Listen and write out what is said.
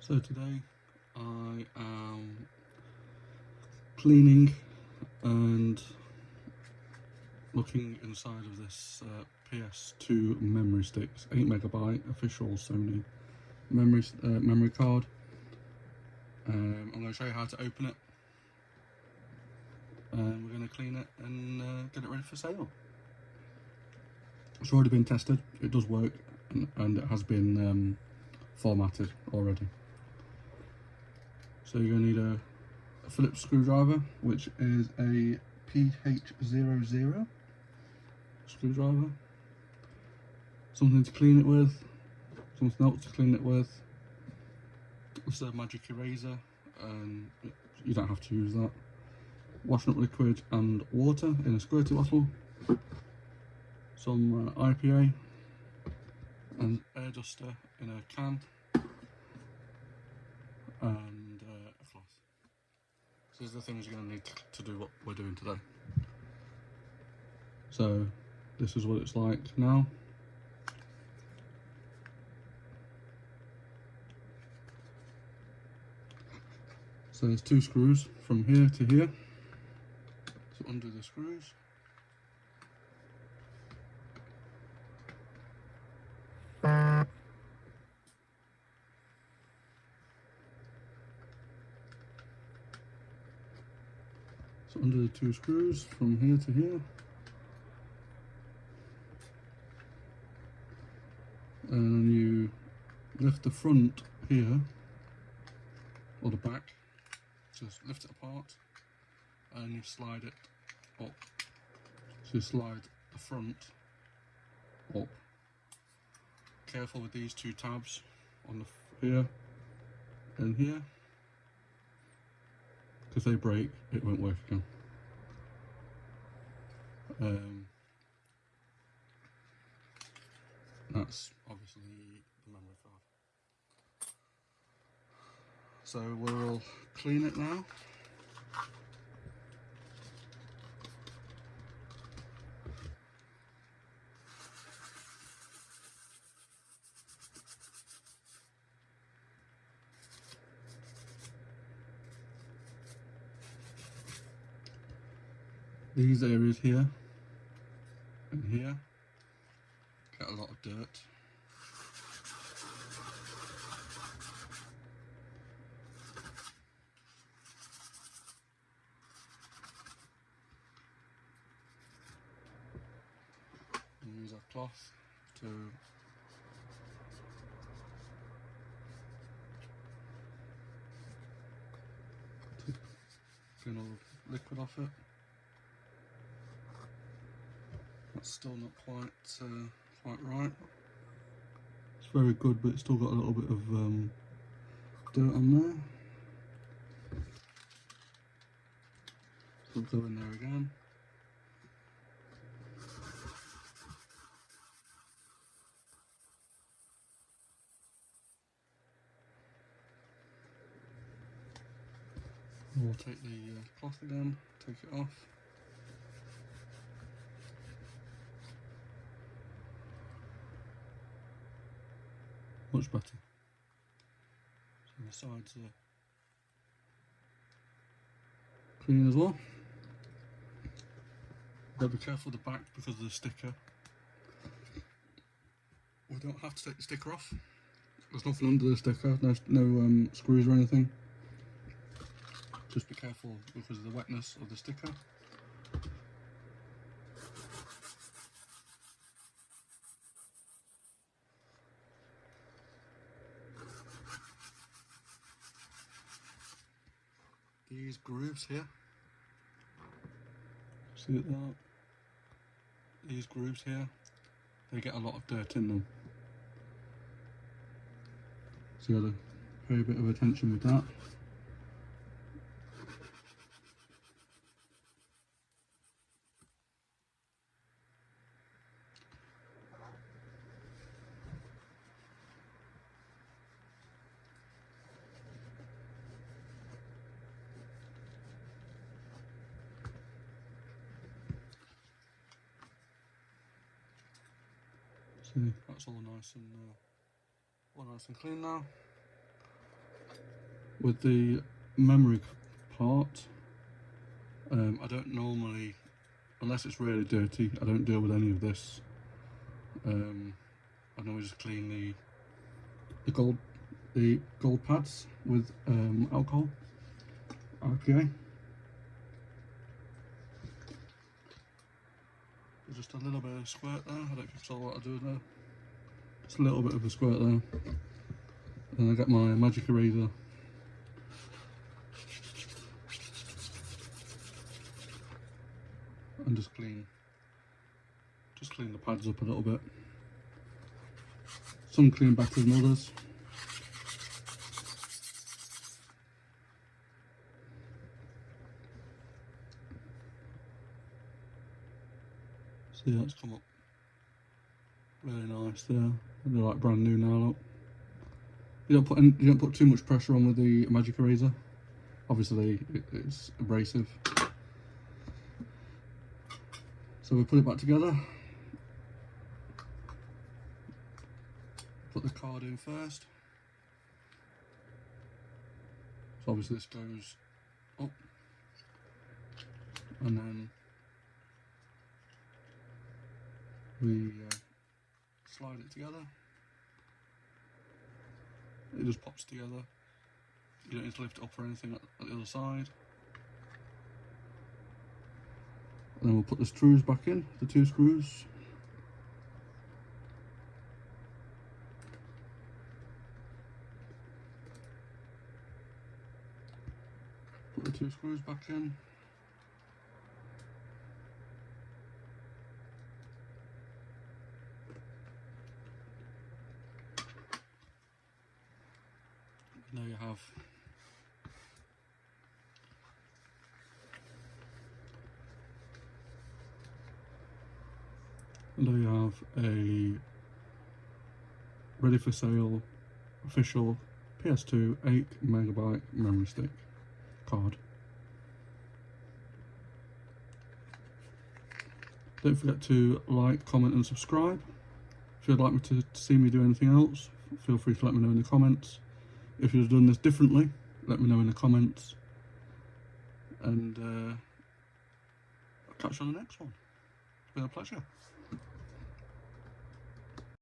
So today I am cleaning and looking inside of this PS2 memory sticks, 8GB official Sony memory card. I'm going to show you how to open it, and we're going to clean it and get it ready for sale. It's already been tested, it does work, and it has been formatted already. So you're going to need a Phillips screwdriver, which is a PH00 screwdriver, something to clean it with, something else to clean it with. This is a magic eraser, and you don't have to use that. Washing up liquid and water in a squirty bottle, some IPA, and air duster in a can, and a floss. So these are the things you're going to need to do what we're doing today. So this is what it's like now. So there's two screws from here to here. So undo the screws. So undo the two screws from here to here. And you lift the front here, or the back, just lift it apart, and you slide it up. So you slide the front up. Careful with these two tabs on the here and here, because they break, it won't work again. That's obviously the memory card. So we'll clean it now. These areas here and here get a lot of dirt. And use a cloth to clean all the liquid off it. That's still not quite right. It's very good, but it's still got a little bit of dirt on there. So we'll go in there again. We'll take the cloth again, take it off. Much better. So the sides are clean as well. Gotta be careful with the back because of the sticker. We don't have to take the sticker off. There's nothing under the sticker, no screws or anything. Just be careful because of the wetness of the sticker. These grooves here, see it there? These grooves here, they get a lot of dirt in them. So you gotta pay a bit of attention with that. See, that's all nice and clean now. With the memory part, I don't normally, unless it's really dirty, I don't deal with any of this. I normally just clean the gold pads with alcohol, IPA. Just a little bit of squirt there. I don't know if you saw what I do there. Just a little bit of a squirt there. And I get my magic eraser. And just clean the pads up a little bit. Some clean better than others. See, that's come up really nice there. They're like brand new now. Look. You don't put too much pressure on with the magic eraser. Obviously, it's abrasive. So we put it back together. Put the card in first. So obviously this goes up, and then we slide it together. It just pops together. You don't need to lift it up or anything at the other side. And then we'll put the screws back in, the 2 screws. Put the 2 screws back in. And there you have a ready for sale official PS2 8MB memory stick card. Don't forget to like, comment and subscribe. If you'd like me to see me do anything else, feel free to let me know in the comments. If you've done this differently, let me know in the comments. And I'll catch you on the next one. It's been a pleasure.